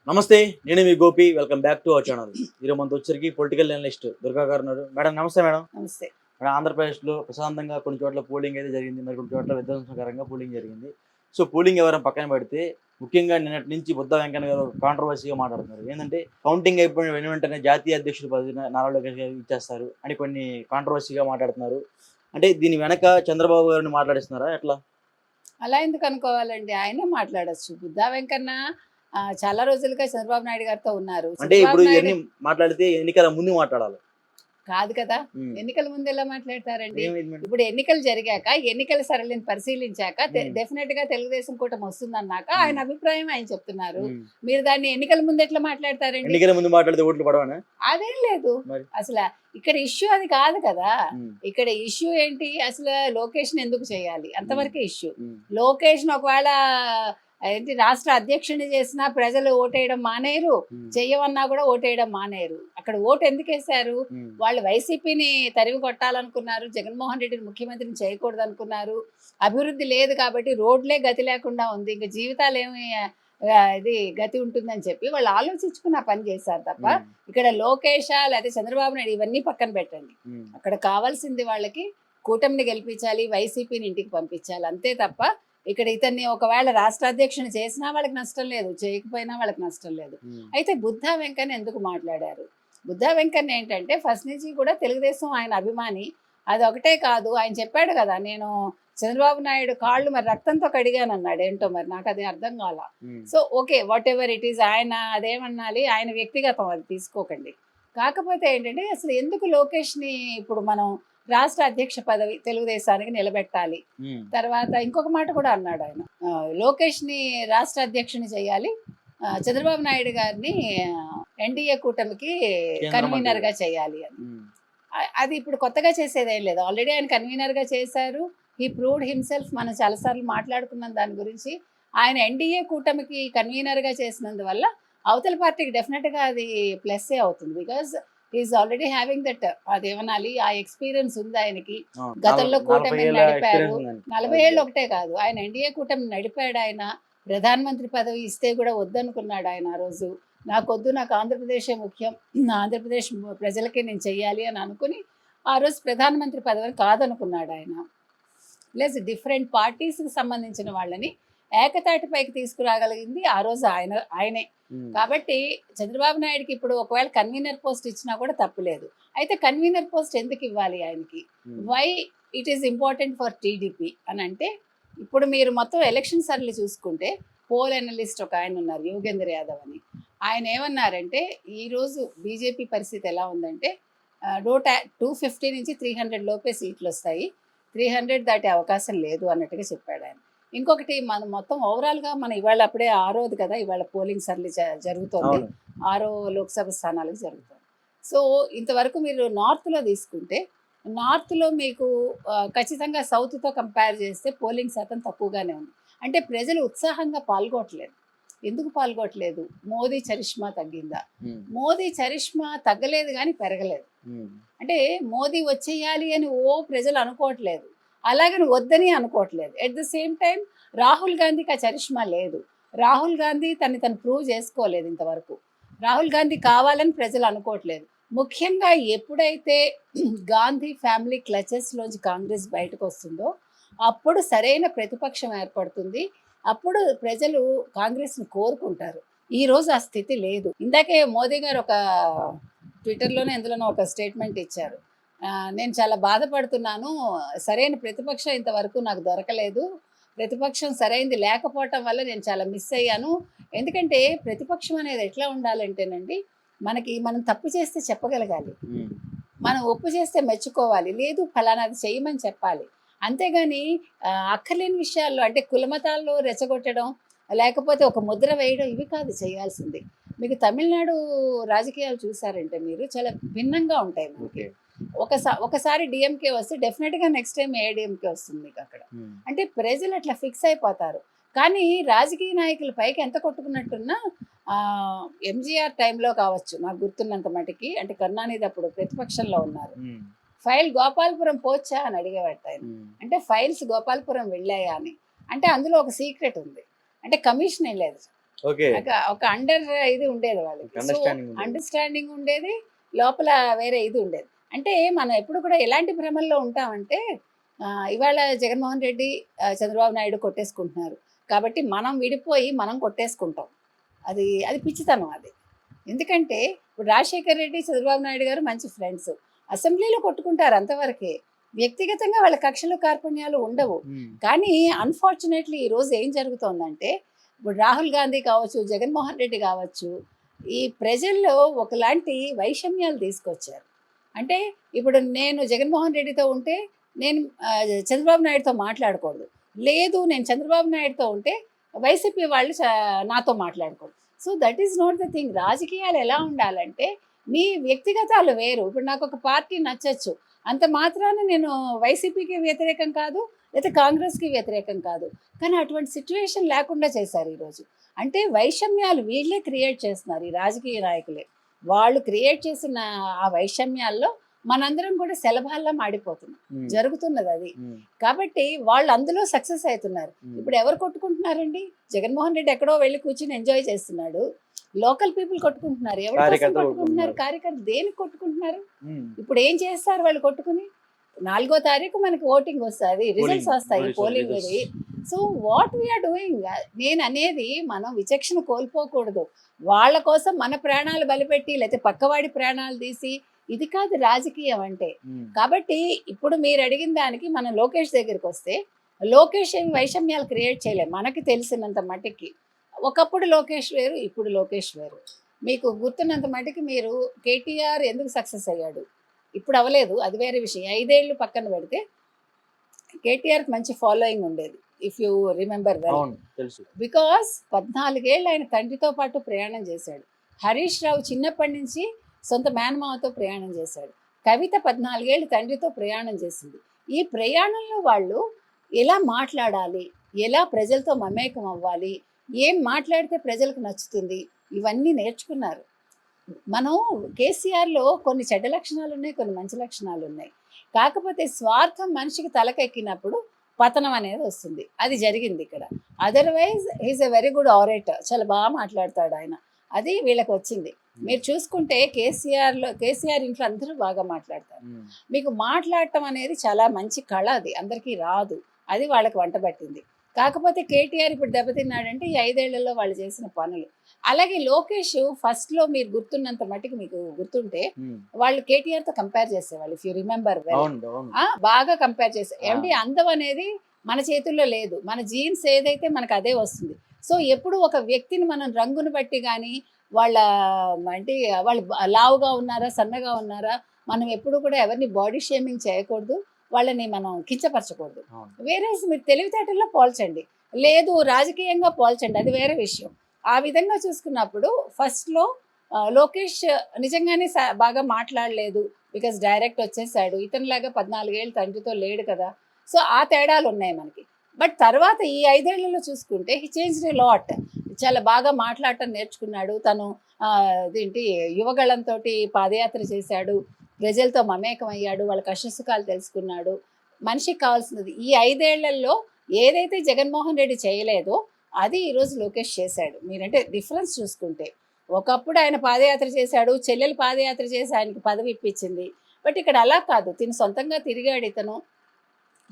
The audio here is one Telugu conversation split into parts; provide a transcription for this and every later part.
నమస్తే, నేను మీ Gopi. Welcome back to our channel. ఈరోజు మనతో వచ్చరికి పొలిటికల్ అనలిస్ట్ దుర్గా గారు ఉన్నారు. మేడం నమస్తే. మేడం నమస్తే. మేడం, ఆంధ్రప్రదేశ్లో ప్రశాంతంగా కొన్ని చోట్ల పోలింగ్ అయితే జరిగింది, మరి కొన్ని చోట్ల విధ్వంసకరంగా పోలింగ్ జరిగింది. సో పోలింగ్ ఎవరైనా పక్కన పెడితే ముఖ్యంగా నిన్నటి నుంచి బుద్ధ వెంకన్న గారు కాంట్రవర్సీగా మాట్లాడుతున్నారు. ఏంటంటే కౌంటింగ్ అయిపోయిన వెంటనే జాతీయ అధ్యక్షుడు పదవి నారా లోకేష్ గారికి ఇచ్చేస్తారు అని కొన్ని కాంట్రవర్సీగా మాట్లాడుతున్నారు. అంటే దీని వెనక చంద్రబాబు గారిని మాట్లాడిస్తున్నారా ఎట్లా? అలా ఎందుకు అనుకోవాలండి? ఆయనే మాట్లాడొచ్చు. బుద్ధా వెంకన్న చాలా రోజులుగా చంద్రబాబు నాయుడు గారితో ఉన్నారు. అంటే ఇప్పుడు చంద్రబాబు నాయుడు ఇవన్నీ మాట్లాడితే ఎన్నికల ముందు మాట్లాడాలి. కాదు కదా, ఉమ్. ఎన్నికల ముందు ఎలా మాట్లాడతారండి? ఏమైంది మేడం? ఇప్పుడు ఎన్నికలు జరిగాక ఎన్నికల సరళిని పరిశీలించాక ఉమ్. డెఫినెట్ గా తెలుగుదేశం కూటమి వస్తుందన్నాక ఆయన అభిప్రాయం ఆయన చెప్తున్నారు. ఉమ్. మీరు దాన్ని ఎన్నికల ముందు ఎట్లా మాట్లాడతారండి? ఎన్నికల ముందు మాట్లాడితే ఓట్లు పడవనా? అదేం లేదు. మరి? అసలు ఇక్కడ ఇష్యూ అది కాదు కదా. ఉమ్. ఇక్కడ ఇష్యూ ఏంటి? అసలు లోకేష్ ఎందుకు చేయాలి అంతవరకే ఇష్యూ. ఉమ్. లోకేష్ ఒకవేళ ఏంటి రాష్ట్ర అధ్యక్షుని చేసినా ప్రజలు ఓటేయడం మానేరు, చెయ్యమన్నా కూడా ఓటేయడం మానేరు. అక్కడ ఓటు ఎందుకు వేశారు? వాళ్ళు వైసీపీని తరిమి కొట్టాలనుకున్నారు, జగన్మోహన్ రెడ్డిని ముఖ్యమంత్రిని చేయకూడదు అనుకున్నారు. అభివృద్ధి లేదు కాబట్టి రోడ్లే గతి లేకుండా ఉంది, ఇంకా జీవితాలు ఏమి ఇది గతి ఉంటుందని చెప్పి వాళ్ళు ఆలోచించుకున్న పని చేశారు తప్ప ఇక్కడ లోకేష్ లేకపోతే చంద్రబాబు నాయుడు ఇవన్నీ పక్కన పెట్టండి. అక్కడ కావాల్సింది వాళ్ళకి కూటమిని గెలిపించాలి, వైసీపీని ఇంటికి పంపించాలి, అంతే తప్ప ఇక్కడ ఇతన్ని ఒకవేళ రాష్ట్ర అధ్యక్షుని చేసినా వాళ్ళకి నష్టం లేదు, చేయకపోయినా వాళ్ళకి నష్టం లేదు. అయితే బుద్ధా వెంకన్న ఎందుకు మాట్లాడారు? బుద్ధా వెంకన్న ఏంటంటే ఫస్ట్ నుంచి కూడా తెలుగుదేశం ఆయన అభిమాని. అది ఒకటే కాదు, ఆయన చెప్పాడు కదా, నేను చంద్రబాబు నాయుడు కాళ్ళు మరి రక్తంతో కడిగాను అన్నాడు. ఏంటో మరి నాకు అది అర్థం కాల. So okay, what ever it is, ఆయన అదేమన్నాలి, ఆయన వ్యక్తిగతం, అది తీసుకోకండి. కాకపోతే ఏంటంటే అసలు ఎందుకు లోకేష్ని ఇప్పుడు మనం రాష్ట్ర అధ్యక్ష పదవి తెలుగుదేశానికి నిలబెట్టాలి. తర్వాత ఇంకొక మాట కూడా అన్నాడు ఆయన, లోకేష్ని రాష్ట్ర అధ్యక్షుని చేయాలి, చంద్రబాబు నాయుడు గారిని ఎన్డీఏ కూటమికి కన్వీనర్గా చేయాలి అని. అది ఇప్పుడు కొత్తగా చేసేదేం లేదు, ఆల్రెడీ ఆయన కన్వీనర్గా చేశారు. He proved himself. మనం చాలాసార్లు మాట్లాడుకున్నాం దాని గురించి. ఆయన ఎన్డీఏ కూటమికి కన్వీనర్గా చేసినందువల్ల అవతల పార్టీకి డెఫినెట్గా అది ప్లస్సే అవుతుంది. Because is already having that, అదేమనాలి, ఆ ఎక్స్పీరియన్స్ ఉంది ఆయనకి. గతంలో కూటమి నడిపారు. 40 ఏళ్ళు ఒకటే కాదు, ఆయన ఎన్డీఏ కూటమి నడిపాడు. ఆయన ప్రధానమంత్రి పదవి ఇస్తే కూడా వద్దనుకున్నాడు ఆయన ఆ రోజు. నాకొద్దు, నాకు ఆంధ్రప్రదేశే ముఖ్యం, ఆంధ్రప్రదేశ్ ప్రజలకే నేను చెయ్యాలి అని అనుకుని ఆ రోజు ప్రధానమంత్రి పదవిని కాదనుకున్నాడు ఆయన. ప్లస్ డిఫరెంట్ పార్టీస్కి సంబంధించిన వాళ్ళని ఏకతాటిపైకి తీసుకురాగలిగింది ఆ రోజు ఆయనే. కాబట్టి చంద్రబాబు నాయుడుకి ఇప్పుడు ఒకవేళ కన్వీనర్ పోస్ట్ ఇచ్చినా కూడా తప్పులేదు. అయితే కన్వీనర్ పోస్ట్ ఎందుకు ఇవ్వాలి ఆయనకి? Why it is important for TDP అని అంటే, ఇప్పుడు మీరు మొత్తం ఎలక్షన్ సర్లు చూసుకుంటే పోల్ అనలిస్ట్ ఒక ఆయన ఉన్నారు, యోగేంద్ర యాదవ్ అని. ఆయన ఏమన్నారంటే ఈరోజు బీజేపీ పరిస్థితి ఎలా ఉందంటే 250 నుంచి 300 లోపే సీట్లు వస్తాయి, 300 దాటే అవకాశం లేదు అన్నట్టుగా చెప్పాడు ఆయన. ఇంకొకటి మనం మొత్తం ఓవరాల్గా మనం ఇవాళ అప్పుడే 6వ కదా, ఇవాళ పోలింగ్ సర్లీ జరుగుతోంది, 6 లోక్సభ స్థానాలకు జరుగుతుంది. సో ఇంతవరకు మీరు నార్త్లో తీసుకుంటే, నార్త్లో మీకు ఖచ్చితంగా సౌత్తో కంపేర్ చేస్తే పోలింగ్ శాతం తక్కువగానే ఉంది. అంటే ప్రజలు ఉత్సాహంగా పాల్గొనట్లేదు. ఎందుకు పాల్గొనట్లేదు? మోదీ చరిష్మా తగ్గిందా? మోదీ చరిష్మా తగ్గలేదు కానీ పెరగలేదు. అంటే మోదీ వచ్చేయాలి అని ప్రజలు అనుకోవట్లేదు, అలాగని వద్దని అనుకోవట్లేదు. At the same time Rahul గాంధీకి ఆ చరిష్మా లేదు. రాహుల్ గాంధీ తను ప్రూవ్ చేసుకోలేదు ఇంతవరకు. రాహుల్ గాంధీ కావాలని ప్రజలు అనుకోవట్లేదు. ముఖ్యంగా ఎప్పుడైతే గాంధీ ఫ్యామిలీ క్లచెస్లోంచి కాంగ్రెస్ బయటకు వస్తుందో అప్పుడు సరైన ప్రతిపక్షం ఏర్పడుతుంది, అప్పుడు ప్రజలు కాంగ్రెస్ని కోరుకుంటారు. ఈరోజు ఆ స్థితి లేదు. ఇందాకే మోదీ గారు ఒక ట్విట్టర్లోనే ఎందులోనో ఒక స్టేట్మెంట్ ఇచ్చారు, నేను చాలా బాధపడుతున్నాను, సరైన ప్రతిపక్షం ఇంతవరకు నాకు దొరకలేదు, ప్రతిపక్షం సరైనది లేకపోవటం వల్ల నేను చాలా మిస్ అయ్యాను. ఎందుకంటే ప్రతిపక్షం అనేది ఎట్లా ఉండాలంటేనండి, మనం తప్పు చేస్తే చెప్పగలగాలి, మనం ఒప్పు చేస్తే మెచ్చుకోవాలి, లేదు ఫలానాది చేయమని చెప్పాలి. అంతేగాని అక్కర్లేని విషయాల్లో అంటే కులమతాల్లో రెచ్చగొట్టడం, లేకపోతే ఒక ముద్ర వేయడం, ఇవి కాదు చేయాల్సింది. మీకు తమిళనాడు రాజకీయాలు చూసారంటే మీరు చాలా భిన్నంగా ఉంటాయి మనకి. ఒకసారి డిఎంకే వస్తే డెఫినెట్గా నెక్స్ట్ టైం ఏడిఎంకే వస్తుంది మీకు అక్కడ. అంటే ప్రజలు అట్లా ఫిక్స్ అయిపోతారు. కానీ రాజకీయ నాయకుల పైకి ఎంత కొట్టుకున్నట్టున్నా ఎంజీఆర్ టైంలో కావచ్చు, నాకు గుర్తున్నంత మటుకి, అంటే కరుణానిధి అప్పుడు ప్రతిపక్షంలో ఉన్నారు, ఫైల్ గోపాలపురం పోచ్చా అని అడిగేవాట ఆయన. అంటే ఫైల్స్ గోపాలపురం వెళ్ళాయా అని. అంటే అందులో ఒక సీక్రెట్ ఉంది, అంటే కమిషన్ వెళ్ళలేదు, ఓకే. ఒక అండర్ ఇది ఉండేది వాళ్ళకి. సో అండర్‌స్టాండింగ్ ఉండేది. అండర్‌స్టాండింగ్ ఉండేది. లోపల వేరే ఇది ఉండేది. అంటే మనం ఎప్పుడు కూడా ఎలాంటి భ్రమల్లో ఉంటామంటే ఇవాళ జగన్మోహన్ రెడ్డి, చంద్రబాబు నాయుడు కొట్టేసుకుంటున్నారు. కాబట్టి మనం విడిపోయి మనం కొట్టేసుకుంటాం. అది అది పిచ్చితనం అది. ఎందుకంటే ఇప్పుడు రాజశేఖర్ రెడ్డి, చంద్రబాబు నాయుడు గారు మంచి ఫ్రెండ్స్. అసెంబ్లీలో కొట్టుకుంటారు అంతవరకే. వ్యక్తిగతంగా వాళ్ళ కక్షలు, కార్పణ్యాలు ఉండవు. హ్మ్. కానీ అన్‌ఫార్చునేట్‌లీ ఈరోజు ఏం జరుగుతోందంటే, ఇప్పుడు రాహుల్ గాంధీ కావచ్చు, జగన్మోహన్ రెడ్డి కావచ్చు, ఈ ప్రజల్లో ఒకలాంటి వైషమ్యాలు తీసుకొచ్చారు. అంటే ఇప్పుడు నేను జగన్మోహన్ రెడ్డితో ఉంటే, నేను చంద్రబాబు నాయుడుతో మాట్లాడకూడదు. లేదు నేను చంద్రబాబు నాయుడుతో ఉంటే, వైసీపీ వాళ్ళు నాతో మాట్లాడకూడదు. So that is not the thing. రాజకీయాలు ఎలా ఉండాలంటే, మీ వ్యక్తిగతాలు వేరు. ఇప్పుడు నాకు ఒక పార్టీ నచ్చొచ్చు. అంత మాత్రాన నేను వైసీపీకి వ్యతిరేకం కాదు, లేకపోతే కాంగ్రెస్‌కి వ్యతిరేకం కాదు. కానీ అటువంటి సిట్యుయేషన్ లేకుండా చేశారు ఈరోజు. అంటే వైషమ్యాలు వీళ్ళే క్రియేట్ చేస్తున్నారు, ఈ రాజకీయ నాయకులే. వాళ్ళు క్రియేట్ చేసిన ఆ వైషమ్యాల్లో మనందరం కూడా శలభాల్లా మాడిపోతున్నాం. హ్మ్. జరుగుతున్నది అది. హ్మ్. కాబట్టి వాళ్ళు అందులో సక్సెస్ అవుతున్నారు. హ్మ్. ఇప్పుడు ఎవరు కొట్టుకుంటున్నారండి? జగన్మోహన్ రెడ్డి ఎక్కడో వెళ్ళి కూర్చొని ఎంజాయ్ చేస్తున్నాడు. లోకల్ పీపుల్ కొట్టుకుంటున్నారు. ఎవరి కోసం కార్యకర్తలు కొట్టుకుంటున్నారు? కొట్టుకుంటున్నారు. కార్యకర్తలు దేనికి కొట్టుకుంటున్నారు? హ్మ్. ఇప్పుడు ఏం చేస్తారు వాళ్ళు కొట్టుకుని? 4వ తారీఖు మనకి ఓటింగ్ వస్తది. రిజల్ట్స్ వస్తాయి. పోలింగ్ అది. So what we are doing? నేను అనేది మనం విచక్షణ కోల్పోకూడదు. వాళ్ళ కోసం మన ప్రాణాలు బలిపెట్టి లేకపోతే పక్కవాడి ప్రాణాలు తీసి ఇది కాదు రాజకీయం అంటే. హ్మ్. కాబట్టి ఇప్పుడు మీరు అడిగిన దానికి మనం లోకేష్ దగ్గరికి వస్తే, లోకేష్ ఏమి వైషమ్యాలు క్రియేట్ చేయలేదు మనకి తెలిసినంత మట్టికి. ఒకప్పుడు లోకేష్ వేరు, ఇప్పుడు లోకేష్ వేరు. మీకు గుర్తున్నంత మట్టికి మీరు కేటీఆర్ ఎందుకు సక్సెస్ అయ్యాడు? ఇప్పుడు అవ్వలేదు, అది వేరే విషయం. 5 ఏళ్ళు పక్కన పెడితే కేటీఆర్‌కి మంచి ఫాలోయింగ్ ఉండేది. If you remember well. అవును. తెలుసు. బికాస్ 14 ఏళ్ళు ఆయన తండ్రితో పాటు ప్రయాణం చేశాడు. హరీష్ రావు చిన్నప్పటి నుంచి సొంత మేనమామతో ప్రయాణం చేశాడు. కవిత 14 ఏళ్ళు తండ్రితో ప్రయాణం చేసింది. ఈ ప్రయాణంలో వాళ్ళు ఎలా మాట్లాడాలి, ఎలా ప్రజలతో మమేకం అవ్వాలి, ఏం మాట్లాడితే ప్రజలకు నచ్చుతుంది, ఇవన్నీ నేర్చుకున్నారు. మనం కేసీఆర్‌లో కొన్ని చెడ్డ లక్షణాలు ఉన్నాయి, కొన్ని మంచి లక్షణాలు ఉన్నాయి. కాకపోతే స్వార్థం మనిషికి తలకెక్కినప్పుడు పతనం అనేది వస్తుంది. అది జరిగింది ఇక్కడ. Otherwise he is a very good orator. చాలా బాగా మాట్లాడతాడు ఆయన. అది వీళ్ళకి వచ్చింది. మీరు చూసుకుంటే కేసీఆర్ ఇంట్లో అందరూ బాగా మాట్లాడతారు. హ్మ్. మీకు మాట్లాడటం అనేది చాలా మంచి కళ అది. అందరికీ రాదు. అది వాళ్ళకి వంట పట్టింది. కాకపోతే కేటీఆర్ ఇప్పుడు దెబ్బతిన్నాడంటే ఈ 5 ఏళ్లలో వాళ్ళు చేసిన పనులు. అలాగే లోకేష్ ఫస్ట్‌లో మీరు గుర్తున్నంత మట్టికి మీకు గుర్తుంటే హ్మ్. వాళ్ళు కేటీఆర్‌తో కంపేర్ చేసేవాళ్ళు. If you remember well. అవును. అవును. బాగా కంపేర్ చేశారు. ఆ! ఏమంటే అందం అనేది మన చేతుల్లో లేదు. మన జీన్స్ ఏదైతే మనకు అదే వస్తుంది. సో ఎప్పుడు ఒక వ్యక్తిని మనం రంగుని బట్టి గానీ, వాళ్ళ అంటే వాళ్ళు లావుగా ఉన్నారా, సన్నగా ఉన్నారా, మనం ఎప్పుడు కూడా ఎవరిని బాడీ షేమింగ్ చేయకూడదు. వాళ్ళని మనం కించపరచకూడదు. అవును. వేరేస్ మీరు తెలివితేటల్లో పోల్చండి. లేదు రాజకీయంగా పోల్చండి. అది వేరే విషయం. ఆ విధంగా చూసుకున్నప్పుడు ఫస్ట్‌లో లోకేష్ నిజంగానే బాగా మాట్లాడలేదు. బికాజ్ డైరెక్ట్ వచ్చేసాడు. ఇతనిలాగా 14 ఏళ్ళు తండ్రితో లేడు కదా! సో ఆ తేడాలున్నాయి మనకి. బట్ తర్వాత ఈ 5 ఏళ్లలో చూసుకుంటే హి చేంజ్డ్ ఎ లాట్. చాలా బాగా మాట్లాడటం నేర్చుకున్నాడు. తను అదేంటి యువగళంతోటి పాదయాత్ర చేశాడు. ప్రజలతో మమేకం అయ్యాడు. వాళ్ళ కష్టసుఖాలు తెలుసుకున్నాడు. మనిషికి కావాల్సినది ఈ 5 ఏళ్లలో ఏదైతే జగన్మోహన్ రెడ్డి చేయలేదో అది ఈరోజు లోకేష్ చేశాడు. మీరంటే డిఫరెన్స్ చూసుకుంటే. ఒకప్పుడు ఆయన పాదయాత్ర చేశాడు. చెల్లెలు పాదయాత్ర చేసి ఆయనకి పదవి ఇప్పించింది. బట్ ఇక్కడ అలా కాదు. తిను సొంతంగా తిరిగాడు ఇతను.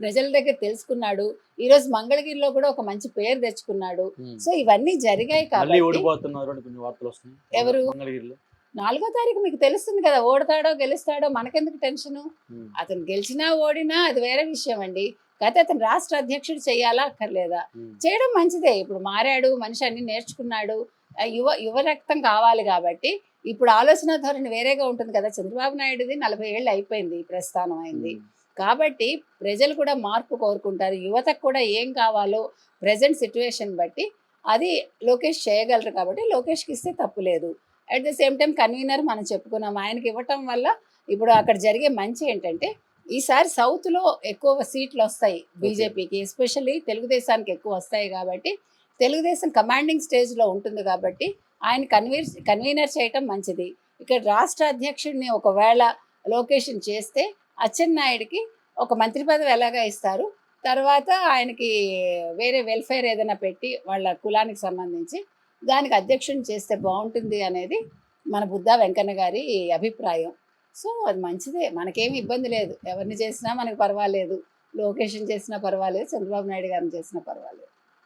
ప్రజల దగ్గర తెలుసుకున్నాడు. ఈరోజు మంగళగిరిలో కూడా ఒక మంచి పేరు తెచ్చుకున్నాడు. హ్మ్. సో ఇవన్నీ జరిగాయి మళ్ళీ కాబట్టి ఓడిపోతున్నారు అని కొన్ని వార్తలొస్తున్నాయి. ఎవరు? మంగళగిరిలో. 4వ తారీఖు మీకు తెలుస్తుంది కదా! ఓడతాడో, గెలుస్తాడో మనకెందుకు టెన్షను? హ్మ్. అతను గెలిచినా, ఓడినా అది వేరే విషయం అండి. కాకపోతే అతను రాష్ట్ర అధ్యక్షుడు చేయాలా? అక్కర్లేదా? హ్మ్. చేయడం మంచిదే. ఇప్పుడు మారాడు, మనిషి అన్నీ నేర్చుకున్నాడు. యువ రక్తం కావాలి కాబట్టి ఇప్పుడు ఆలోచన ధోరణి వేరేగా ఉంటుంది కదా! చంద్రబాబు నాయుడుది 40 ఏళ్ళు అయిపోయింది. ఈ ప్రస్థానం అయింది. హ్మ్. కాబట్టి ప్రజలు కూడా మార్పు కోరుకుంటారు. యువతకు కూడా ఏం కావాలో ప్రెజెంట్ సిట్యుయేషన్ బట్టి అది లోకేష్ చేయగలరు కాబట్టి లోకేష్‌కి ఇస్తే తప్పు లేదు. At the same time convener మనం చెప్పుకున్నాం. ఆయనకి ఇవ్వటం వల్ల ఇప్పుడు అక్కడ జరిగే మంచి ఏంటంటే ఈసారి సౌత్‌లో ఎక్కువ సీట్లు వస్తాయి బీజేపీకి. ఎస్పెషల్లీ తెలుగుదేశానికి ఎక్కువ వస్తాయి కాబట్టి తెలుగుదేశం కమాండింగ్ స్టేజ్‌లో ఉంటుంది కాబట్టి ఆయన కన్వీనర్ చేయటం మంచిది. ఇక్కడ రాష్ట్ర అధ్యక్షుడిని ఒకవేళ లోకేష్‌ని చేస్తే అచ్చెన్నాయుడికి ఒక మంత్రి పదవి ఎలాగా ఇస్తారు. తర్వాత ఆయనకి వేరే వెల్ఫేర్ ఏదైనా పెట్టి వాళ్ళ కులానికి సంబంధించి దానికి అధ్యక్షుని చేస్తే బాగుంటుంది అనేది మన బుద్ధా వెంకన్న గారి అభిప్రాయం. సో అది మంచిదే, మనకేమి ఇబ్బంది లేదు. ఎవరిని చేసినా మనకు పర్వాలేదు. లోకేష్‌ని చేసినా పర్వాలేదు, చంద్రబాబు నాయుడు గారిని చేసినా పర్వాలేదు.